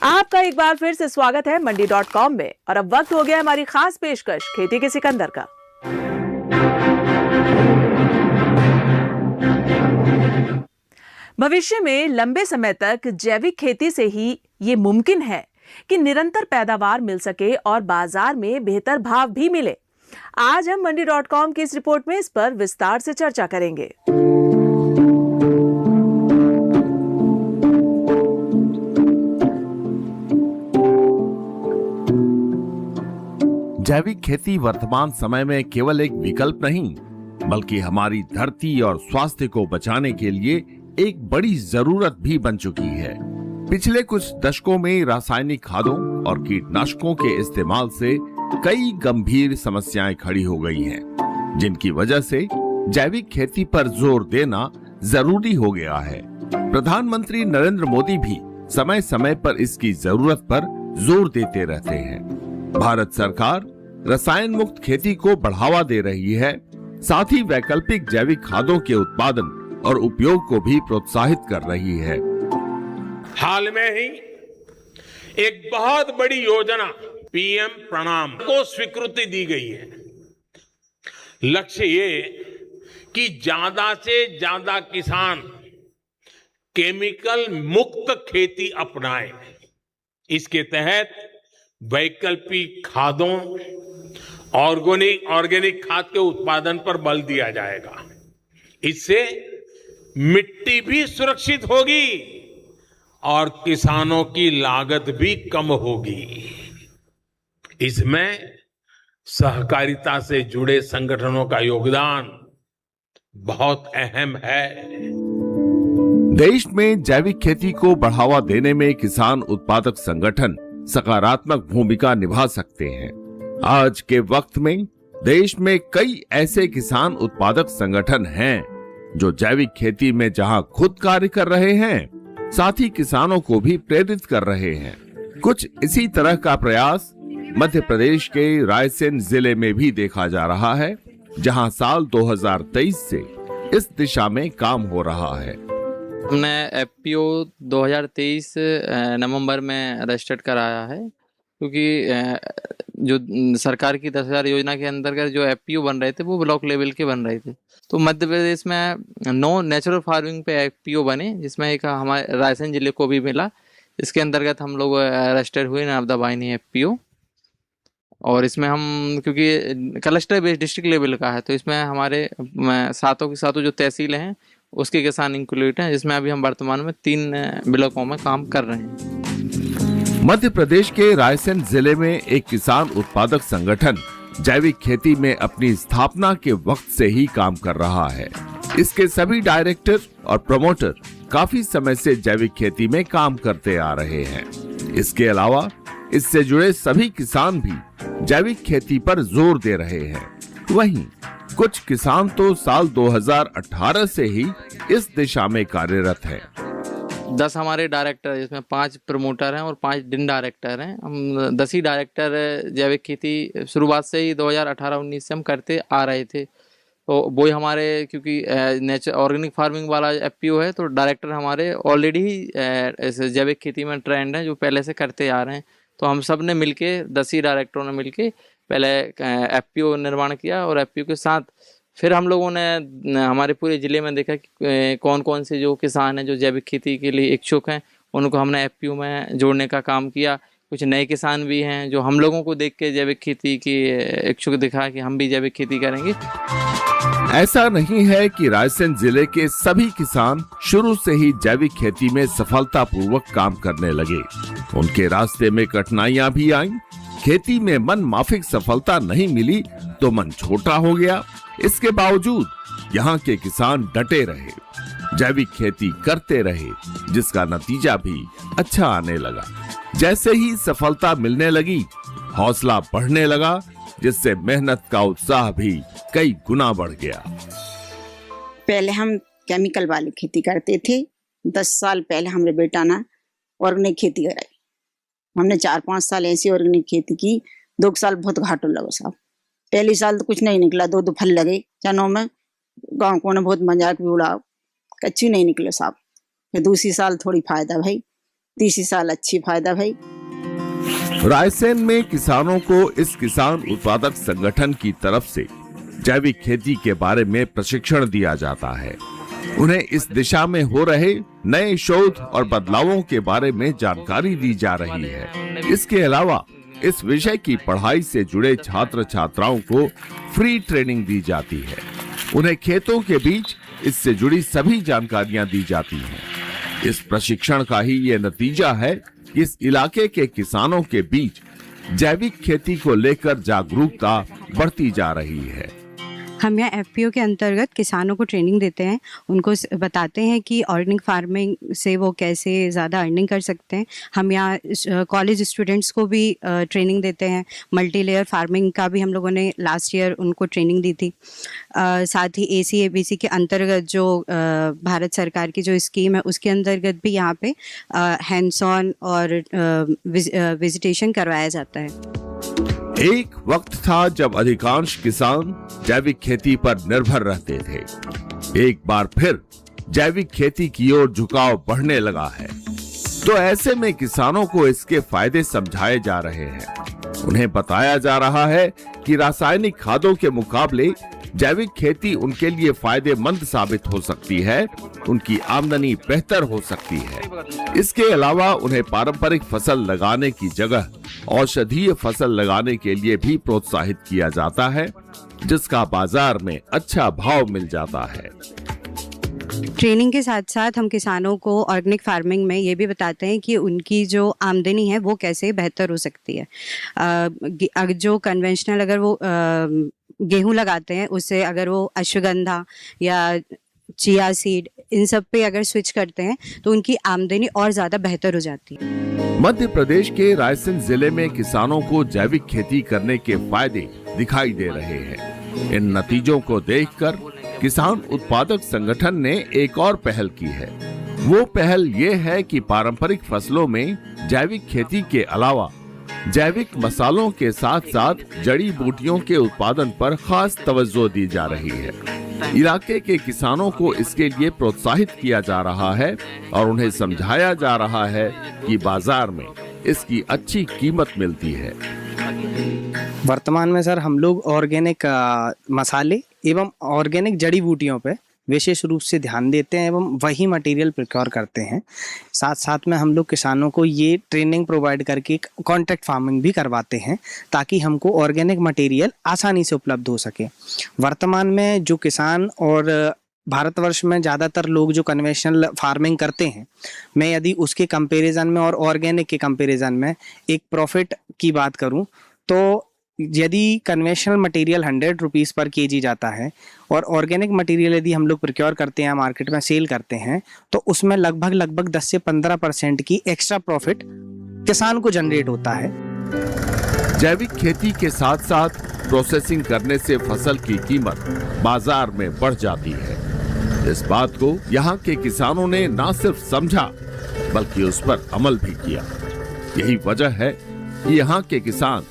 आपका एक बार फिर से स्वागत है मंडी.com में। और अब वक्त हो गया हमारी खास पेशकश खेती के सिकंदर का। भविष्य में लंबे समय तक जैविक खेती से ही ये मुमकिन है कि निरंतर पैदावार मिल सके और बाजार में बेहतर भाव भी मिले। आज हम मंडी.com की इस रिपोर्ट में इस पर विस्तार से चर्चा करेंगे। जैविक खेती वर्तमान समय में केवल एक विकल्प नहीं, बल्कि हमारी धरती और स्वास्थ्य को बचाने के लिए एक बड़ी जरूरत भी बन चुकी है। पिछले कुछ दशकों में रासायनिक खादों और कीटनाशकों के इस्तेमाल से कई गंभीर समस्याएं खड़ी हो गई हैं, जिनकी वजह से जैविक खेती पर जोर देना जरूरी हो गया है। प्रधानमंत्री नरेंद्र मोदी भी समय समय पर इसकी जरूरत पर जोर देते रहते हैं। भारत सरकार रसायन मुक्त खेती को बढ़ावा दे रही है, साथ ही वैकल्पिक जैविक खादों के उत्पादन और उपयोग को भी प्रोत्साहित कर रही है। हाल में ही एक बहुत बड़ी योजना पीएम प्रणाम को स्वीकृति दी गई है। लक्ष्य ये कि ज्यादा से ज्यादा किसान केमिकल मुक्त खेती अपनाएं। इसके तहत वैकल्पिक खादों, ऑर्गेनिक खाद के उत्पादन पर बल दिया जाएगा। इससे मिट्टी भी सुरक्षित होगी और किसानों की लागत भी कम होगी। इसमें सहकारिता से जुड़े संगठनों का योगदान बहुत अहम है। देश में जैविक खेती को बढ़ावा देने में किसान उत्पादक संगठन सकारात्मक भूमिका निभा सकते हैं। आज के वक्त में देश में कई ऐसे किसान उत्पादक संगठन हैं जो जैविक खेती में जहां खुद कार्य कर रहे हैं, साथ ही किसानों को भी प्रेरित कर रहे हैं। कुछ इसी तरह का प्रयास मध्य प्रदेश के रायसेन जिले में भी देखा जा रहा है, जहां साल 2023 से इस दिशा में काम हो रहा है। हमने एफपीओ 2023 नवंबर में रजिस्टर्ड कराया है, क्योंकि जो सरकार की 10,000 योजना के अंतर्गत जो एफपीओ बन रहे थे वो ब्लॉक लेवल के बन रहे थे। तो मध्य प्रदेश में 9 नेचुरल फार्मिंग पे एफपीओ बने, जिसमें एक हमारे रायसेन जिले को भी मिला। इसके अंतर्गत हम लोग रजिस्टर्ड हुए नर्मदा वाहिनी एफपीओ। और इसमें हम, क्योंकि क्लस्टर बेस्ड डिस्ट्रिक्ट लेवल का है, तो इसमें हमारे सातों के सातों जो तहसील हैं उसके किसान इंक्लूडेड हैं, जिसमें अभी हम वर्तमान में 3 ब्लॉकों में काम कर रहे हैं। मध्य प्रदेश के रायसेन जिले में एक किसान उत्पादक संगठन जैविक खेती में अपनी स्थापना के वक्त से ही काम कर रहा है। इसके सभी डायरेक्टर और प्रमोटर काफी समय से जैविक खेती में काम करते आ रहे हैं। इसके अलावा इससे जुड़े सभी किसान भी जैविक खेती पर जोर दे रहे हैं। वहीं कुछ किसान तो साल 2018 से ही इस दिशा में कार्यरत हैं। 10 हमारे डायरेक्टर, जिसमें 5 प्रमोटर हैं और 5 डिन डायरेक्टर हैं। हम 10 ही डायरेक्टर जैविक खेती शुरुआत से ही 2018-19 से हम करते आ रहे थे। तो वो ही हमारे, क्योंकि ऑर्गेनिक फार्मिंग वाला एफपीओ है, तो डायरेक्टर हमारे ऑलरेडी ही जैविक खेती में ट्रेंड है, जो पहले से करते आ रहे हैं। तो हम सब ने मिलके, 10 ही डायरेक्टरों ने मिलके पहले एफपीओ निर्माण किया, और एफपीओ के साथ फिर हम लोगों ने हमारे पूरे जिले में देखा कि कौन कौन से जो किसान हैं जो जैविक खेती के लिए इच्छुक हैं, उनको हमने एफपीओ में जोड़ने का काम किया। कुछ नए किसान भी हैं जो हम लोगों को देख के जैविक खेती की इच्छुक दिखा कि हम भी जैविक खेती करेंगे। ऐसा नहीं है कि रायसेन जिले के सभी किसान शुरू से ही जैविक खेती में सफलतापूर्वक काम करने लगे। उनके रास्ते में कठिनाइयां भी आईं। खेती में मन माफिक सफलता नहीं मिली तो मन छोटा हो गया। इसके बावजूद यहाँ के किसान डटे रहे, जैविक खेती करते रहे, जिसका नतीजा भी अच्छा आने लगा। जैसे ही सफलता मिलने लगी, हौसला बढ़ने लगा, जिससे मेहनत का उत्साह भी कई गुना बढ़ गया। पहले हम केमिकल वाली खेती करते थे। 10 साल पहले हमारे बेटा ने ऑर्गेनिक खेती कराई। हमने 4-5 साल ऐसी ऑर्गेनिक खेती की। 2 साल बहुत घाटो लगा साहब। पहले साल तो कुछ नहीं निकला, 2 फल लगे चनों में। गाँव को ने बहुत मजाक भी उड़ा, कच्ची नहीं निकले साहब। फिर दूसरी साल थोड़ी फायदा भाई, तीसरी साल अच्छी फायदा भाई। रायसेन में किसानों को इस किसान उत्पादक संगठन की तरफ से जैविक खेती के बारे में प्रशिक्षण दिया जाता है। उन्हें इस दिशा में हो रहे नए शोध और बदलावों के बारे में जानकारी दी जा रही है। इसके अलावा इस विषय की पढ़ाई से जुड़े छात्र छात्राओं को फ्री ट्रेनिंग दी जाती है। उन्हें खेतों के बीच इससे जुड़ी सभी जानकारियां दी जाती हैं। इस प्रशिक्षण का ही ये नतीजा है कि इस इलाके के किसानों के बीच जैविक खेती को लेकर जागरूकता बढ़ती जा रही है। हम यहाँ एफपीओ के अंतर्गत किसानों को ट्रेनिंग देते हैं, उनको बताते हैं कि ऑर्गेनिक फार्मिंग से वो कैसे ज़्यादा अर्निंग कर सकते हैं। हम यहाँ कॉलेज स्टूडेंट्स को भी ट्रेनिंग देते हैं। मल्टी लेयर फार्मिंग का भी हम लोगों ने लास्ट ईयर उनको ट्रेनिंग दी थी। साथ ही ACABC के अंतर्गत जो भारत सरकार की जो स्कीम है उसके अंतर्गत भी यहाँ पे हैंड्स ऑन और विजिटेशन करवाया जाता है। एक वक्त था जब अधिकांश किसान जैविक खेती पर निर्भर रहते थे। एक बार फिर जैविक खेती की ओर झुकाव बढ़ने लगा है, तो ऐसे में किसानों को इसके फायदे समझाए जा रहे हैं। उन्हें बताया जा रहा है कि रासायनिक खादों के मुकाबले जैविक खेती उनके लिए फायदेमंद साबित हो सकती है, उनकी आमदनी बेहतर हो सकती है। इसके अलावा उन्हें पारंपरिक फसल लगाने की जगह औषधीय फसल लगाने के लिए भी प्रोत्साहित किया जाता है, जिसका बाजार में अच्छा भाव मिल जाता है। ट्रेनिंग के साथ साथ हम किसानों को ऑर्गेनिक फार्मिंग में ये भी बताते हैं कि उनकी जो आमदनी है वो कैसे बेहतर हो सकती है। जो कन्वेंशनल अगर वो गेहूं लगाते हैं, उससे अगर वो अश्वगंधा या चिया सीड इन सब पे अगर स्विच करते हैं तो उनकी आमदनी और ज्यादा बेहतर हो जाती है। मध्य प्रदेश के रायसेन जिले में किसानों को जैविक खेती करने के फायदे दिखाई दे रहे हैं। इन नतीजों को देखकर किसान उत्पादक संगठन ने एक और पहल की है। वो पहल ये है कि पारंपरिक फसलों में जैविक खेती के अलावा जैविक मसालों के साथ साथ जड़ी बूटियों के उत्पादन पर खास तवज्जो दी जा रही है। इलाके के किसानों को इसके लिए प्रोत्साहित किया जा रहा है और उन्हें समझाया जा रहा है कि बाजार में इसकी अच्छी कीमत मिलती है। वर्तमान में सर हम लोग ऑर्गेनिक मसाले एवं ऑर्गेनिक जड़ी बूटियों पे विशेष रूप से ध्यान देते हैं एवं वही मटेरियल प्रोक्योर करते हैं। साथ साथ में हम लोग किसानों को ये ट्रेनिंग प्रोवाइड करके कॉन्ट्रैक्ट फार्मिंग भी करवाते हैं ताकि हमको ऑर्गेनिक मटेरियल आसानी से उपलब्ध हो सके। वर्तमान में जो किसान और भारतवर्ष में ज़्यादातर लोग जो कन्वेंशनल फार्मिंग करते हैं, मैं यदि उसके कंपैरिजन में और ऑर्गेनिक के कंपैरिजन में एक प्रॉफिट की बात करूं तो यदि कन्वेंशनल मटेरियल 100 रुपीज़ पर केजी जाता है और ऑर्गेनिक मटेरियल यदि हम लोग प्रोक्योर करते हैं, मार्केट में सेल करते हैं, तो उसमें लगभग 10 से 15% की एक्स्ट्रा प्रॉफिट किसान को जनरेट होता है। जैविक खेती के साथ साथ प्रोसेसिंग करने से फसल की कीमत बाजार में बढ़ जाती है। इस बात को यहाँ के किसानों ने न सिर्फ समझा बल्कि उस पर अमल भी किया। यही वजह है कि यहाँ के किसान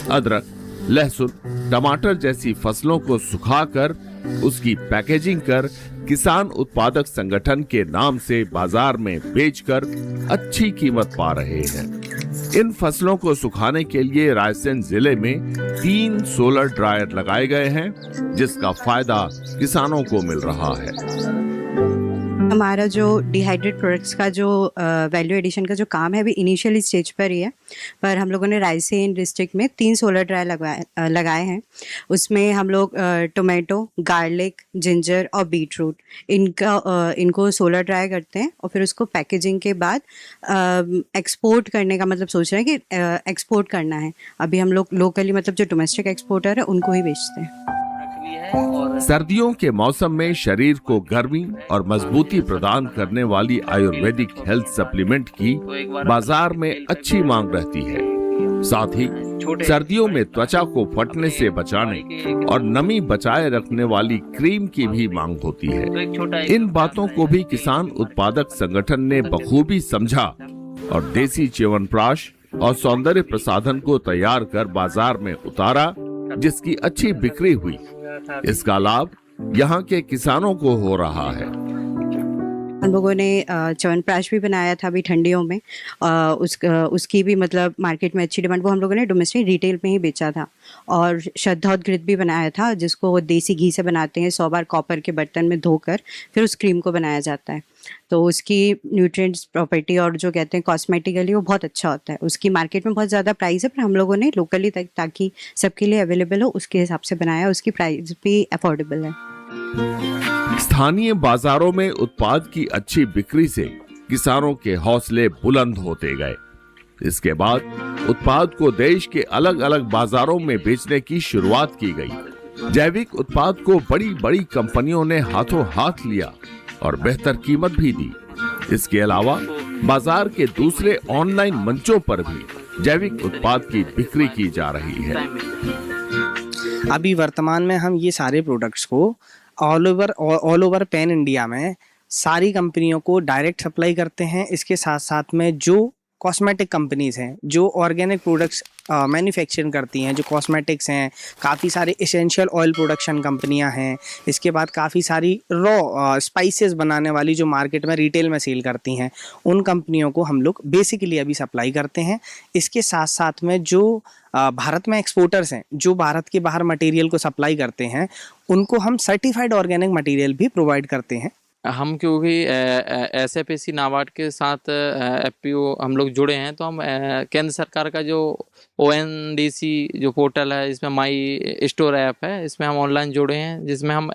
अदरक, लहसुन, टमाटर जैसी फसलों को सुखाकर उसकी पैकेजिंग कर किसान उत्पादक संगठन के नाम से बाजार में बेचकर अच्छी कीमत पा रहे हैं। इन फसलों को सुखाने के लिए रायसेन जिले में 3 सोलर ड्रायर लगाए गए हैं, जिसका फायदा किसानों को मिल रहा है। हमारा जो डिहाइड्रेट प्रोडक्ट्स का जो वैल्यू एडिशन का जो काम है अभी इनिशियल स्टेज पर ही है, पर हम लोगों ने रायसेन डिस्ट्रिक्ट में 3 सोलर ड्रायर लगाए हैं। उसमें हम लोग टोमेटो, गार्लिक, जिंजर और बीटरूट इनको सोलर ड्राई करते हैं और फिर उसको पैकेजिंग के बाद एक्सपोर्ट करने का मतलब सोच रहे हैं कि एक्सपोर्ट करना है। अभी हम लोग लोकली मतलब जो डोमेस्टिक एक्सपोर्टर है उनको ही बेचते हैं। सर्दियों के मौसम में शरीर को गर्मी और मजबूती प्रदान करने वाली आयुर्वेदिक हेल्थ सप्लीमेंट की बाजार में अच्छी मांग रहती है। साथ ही सर्दियों में त्वचा को फटने से बचाने और नमी बचाए रखने वाली क्रीम की भी मांग होती है। इन बातों को भी किसान उत्पादक संगठन ने बखूबी समझा और देसी च्यवनप्राश और सौंदर्य प्रसाधन को तैयार कर बाजार में उतारा, जिसकी अच्छी बिक्री हुई। इसका लाभ यहाँ के किसानों को हो रहा है। हम लोगों ने च्यवनप्राश भी बनाया था अभी ठंडियों में। उसकी भी मतलब मार्केट में अच्छी डिमांड, वो हम लोगों ने डोमेस्टिक रिटेल में ही बेचा था। और शहद भी बनाया था, जिसको वो देसी घी से बनाते हैं, 100 बार कॉपर के बर्तन में धोकर फिर उस क्रीम को बनाया जाता है। तो उसकी न्यूट्रिएंट्स प्रॉपर्टी और जो कहते हैं कॉस्मेटिकली वो बहुत अच्छा होता है। उसकी मार्केट में बहुत ज़्यादा प्राइस है, पर हम लोगों ने लोकली ताकि सबके लिए अवेलेबल हो उसके हिसाब से बनाया। उसकी प्राइस भी अफोर्डेबल है। स्थानीय बाजारों में उत्पाद की अच्छी बिक्री से किसानों के हौसले बुलंद होते गए। इसके बाद उत्पाद को देश के अलग अलग बाजारों में बेचने की शुरुआत की गई। जैविक उत्पाद को बड़ी बड़ी कंपनियों ने हाथों हाथ लिया और बेहतर कीमत भी दी। इसके अलावा बाजार के दूसरे ऑनलाइन मंचों पर भी जैविक उत्पाद की बिक्री की जा रही है। अभी वर्तमान में हम ये सारे प्रोडक्ट्स को ऑल ओवर पैन इंडिया में सारी कंपनियों को डायरेक्ट सप्लाई करते हैं। इसके साथ साथ में जो कॉस्मेटिक कंपनीज हैं, जो ऑर्गेनिक प्रोडक्ट्स मैन्युफैक्चरिंग करती हैं, जो कॉस्मेटिक्स हैं, काफ़ी सारे एसेंशियल ऑयल प्रोडक्शन कंपनियां हैं, इसके बाद काफ़ी सारी रॉ स्पाइसेस बनाने वाली जो मार्केट में रिटेल में सेल करती हैं, उन कंपनियों को हम लोग बेसिकली अभी सप्लाई करते हैं। इसके साथ साथ में जो भारत में एक्सपोर्टर्स हैं, जो भारत के बाहर मटेरियल को सप्लाई करते हैं, उनको हम सर्टिफाइड ऑर्गेनिक मटेरियल भी प्रोवाइड करते हैं। हम क्योंकि SFAC नाबार्ड के साथ FPO हम लोग जुड़े हैं, तो हम केंद्र सरकार का जो ONDC जो पोर्टल है, इसमें माई स्टोर ऐप है, इसमें हम ऑनलाइन जुड़े हैं, जिसमें हम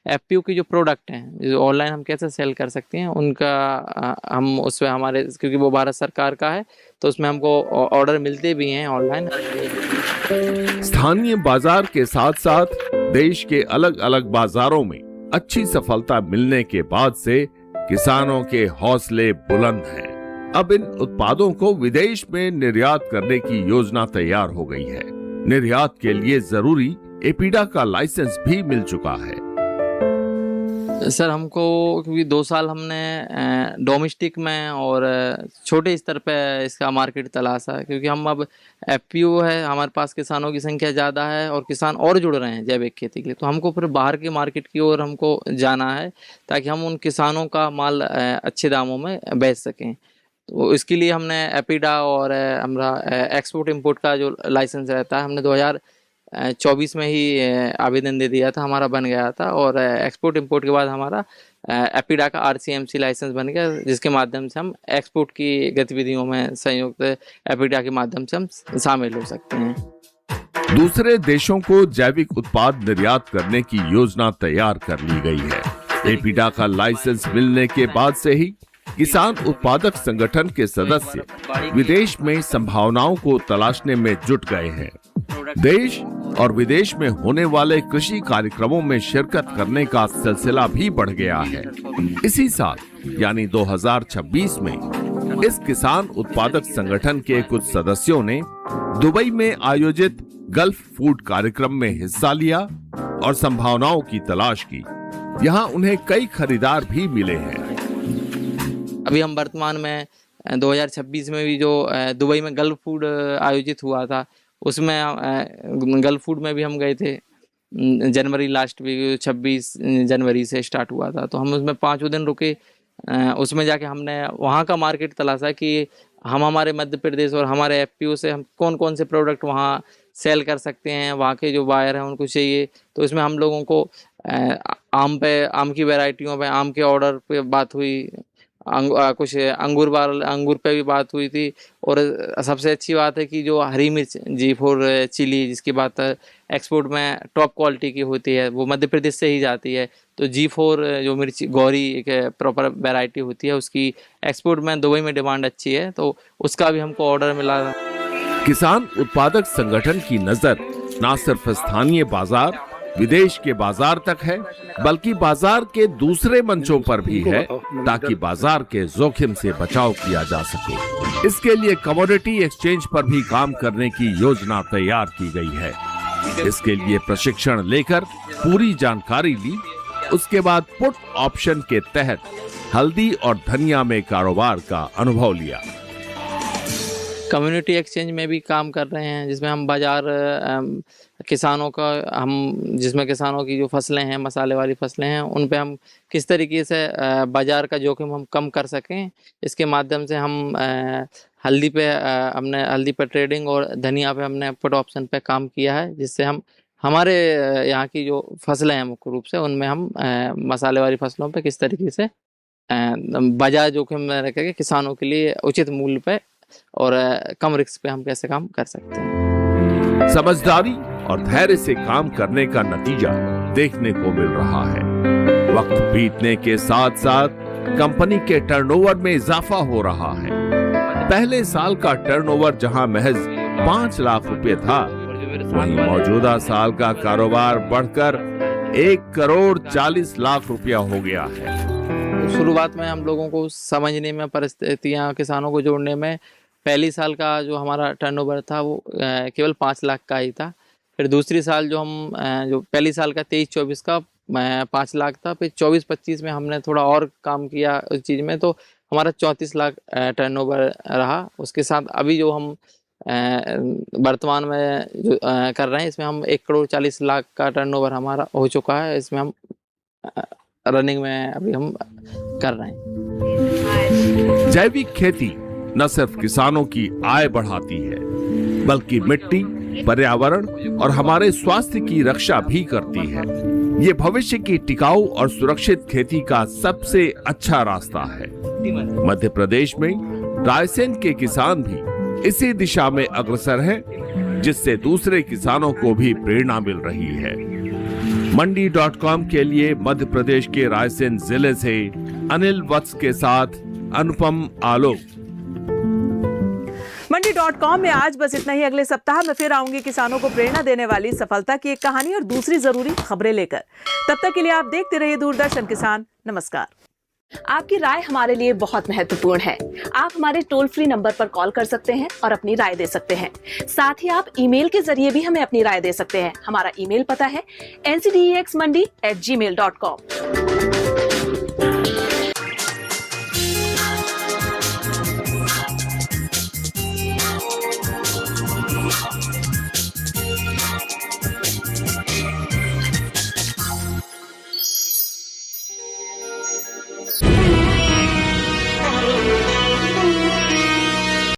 FPO की जो प्रोडक्ट हैं, जो ऑनलाइन हम कैसे सेल कर सकते हैं उनका हम उसमें हमारे, क्योंकि वो भारत सरकार का है, तो उसमें हमको ऑर्डर मिलते भी हैं ऑनलाइन। स्थानीय बाजार के साथ साथ देश के अलग अलग बाजारों में अच्छी सफलता मिलने के बाद से किसानों के हौसले बुलंद हैं। अब इन उत्पादों को विदेश में निर्यात करने की योजना तैयार हो गई है। निर्यात के लिए जरूरी एपीडा का लाइसेंस भी मिल चुका है। सर हमको क्योंकि 2 साल हमने डोमेस्टिक में और छोटे स्तर पे इसका मार्केट तलाशा है, क्योंकि हम अब FPO है, हमारे पास किसानों की संख्या ज़्यादा है और किसान और जुड़ रहे हैं जैविक खेती के लिए, तो हमको फिर बाहर के मार्केट की ओर हमको जाना है ताकि हम उन किसानों का माल अच्छे दामों में बेच सकें। तो इसके लिए हमने एपीडा और हमारा एक्सपोर्ट इम्पोर्ट का जो लाइसेंस रहता है, हमने 2024 में ही आवेदन दे दिया था, हमारा बन गया था। और एक्सपोर्ट इंपोर्ट के बाद हमारा एपीडा का RCMC लाइसेंस बन गया, जिसके माध्यम से हम एक्सपोर्ट की गतिविधियों में संयुक्त एपीडा के माध्यम से हम शामिल हो सकते हैं। दूसरे देशों को जैविक उत्पाद निर्यात करने की योजना तैयार कर ली गई है। एपीडा का लाइसेंस मिलने के बाद से ही किसान उत्पादक संगठन के सदस्य विदेश में संभावनाओं को तलाशने में जुट गए हैं। देश और विदेश में होने वाले कृषि कार्यक्रमों में शिरकत करने का सिलसिला भी बढ़ गया है। इसी साल यानी 2026 में इस किसान उत्पादक संगठन के कुछ सदस्यों ने दुबई में आयोजित गल्फ फूड कार्यक्रम में हिस्सा लिया और संभावनाओं की तलाश की। यहाँ उन्हें कई खरीदार भी मिले हैं। अभी हम वर्तमान में 2026 में भी जो दुबई में गल्फ फूड आयोजित हुआ था, उसमें गल्फ फूड में भी हम गए थे। जनवरी लास्ट वीक 26 जनवरी से स्टार्ट हुआ था, तो हम उसमें 5 दिन रुके। उसमें जाके हमने वहाँ का मार्केट तलाशा कि हम हमारे मध्य प्रदेश और हमारे FPO से हम कौन कौन से प्रोडक्ट वहाँ सेल कर सकते हैं, वहाँ के जो बायर हैं उनको चाहिए। तो इसमें हम लोगों को आम की वैरायटियों पे, आम के ऑर्डर पे बात हुई, कुछ अंगूर पे भी बात हुई थी। और सबसे अच्छी बात है कि जो हरी मिर्च G4 चिली, जिसकी बात एक्सपोर्ट में टॉप क्वालिटी की होती है, वो मध्य प्रदेश से ही जाती है। तो G4 जो मिर्च गौरी एक प्रॉपर वैरायटी होती है, उसकी एक्सपोर्ट में दुबई में डिमांड अच्छी है, तो उसका भी हमको ऑर्डर मिला। किसान उत्पादक संगठन की नजर न सिर्फ स्थानीय बाजार, विदेश के बाजार तक है, बल्कि बाजार के दूसरे मंचों पर भी है, ताकि बाजार के जोखिम से बचाव किया जा सके। इसके लिए कमोडिटी एक्सचेंज पर भी काम करने की योजना तैयार की गई है। इसके लिए प्रशिक्षण लेकर पूरी जानकारी ली, उसके बाद पुट ऑप्शन के तहत हल्दी और धनिया में कारोबार का अनुभव लिया। कम्युनिटी एक्सचेंज में भी काम कर रहे हैं, जिसमें हम बाजार किसानों का जिसमें किसानों की जो फसलें हैं, मसाले वाली फसलें हैं, उन पे हम किस तरीके से बाजार का जोखिम हम कम कर सकें, इसके माध्यम से हम हल्दी पे ट्रेडिंग और धनिया पे हमने पुट ऑप्शन पे काम किया है, जिससे हम हमारे यहाँ की जो फसलें हैं मुख्य रूप से उनमें हम मसाले वाली फसलों पे किस तरीके से बाजार जोखिम में रख के किसानों के लिए उचित मूल्य पे और कम रिस्क पे हम कैसे काम कर सकते हैं। समझदारी और धैर्य से काम करने का नतीजा देखने को मिल रहा है। वक्त बीतने के साथ साथ कंपनी के टर्नओवर में इजाफा हो रहा है। पहले साल का टर्नओवर जहां महज 5 लाख रुपए था, वहीं मौजूदा साल का कारोबार बढ़कर 1,40,00,000 रुपया हो गया है। शुरुआत में हम लोगों को समझने में, परिस्थितियां किसानों को जोड़ने में, पहली साल का जो हमारा टर्नओवर था वो केवल 5 लाख का ही था। फिर दूसरी साल जो पहली साल का 23-24 का 5 लाख था। फिर 24-25 में हमने थोड़ा और काम किया उस चीज़ में, तो हमारा 34 लाख टर्नओवर रहा। उसके साथ अभी जो हम वर्तमान में जो कर रहे हैं, इसमें हम 1,40,00,000 का टर्नओवर हमारा हो चुका है। इसमें हम रनिंग में अभी हम कर रहे हैं। जैविक खेती न सिर्फ किसानों की आय बढ़ाती है, बल्कि मिट्टी, पर्यावरण और हमारे स्वास्थ्य की रक्षा भी करती है। ये भविष्य की टिकाऊ और सुरक्षित खेती का सबसे अच्छा रास्ता है। मध्य प्रदेश में रायसेन के किसान भी इसी दिशा में अग्रसर हैं, जिससे दूसरे किसानों को भी प्रेरणा मिल रही है। मंडी.com के लिए मध्य प्रदेश के रायसेन जिले से अनिल वत्स के साथ अनुपम आलोक। मंडी.com में आज बस इतना ही। अगले सप्ताह मैं फिर आऊंगी किसानों को प्रेरणा देने वाली सफलता की एक कहानी और दूसरी जरूरी खबरें लेकर। तब तक के लिए आप देखते रहिए दूरदर्शन किसान। नमस्कार। आपकी राय हमारे लिए बहुत महत्वपूर्ण है। आप हमारे टोल फ्री नंबर पर कॉल कर सकते हैं और अपनी राय दे सकते हैं। साथ ही आप ईमेल के जरिए भी हमें अपनी राय दे सकते हैं। हमारा ईमेल पता है ncdexmandi@gmail.com।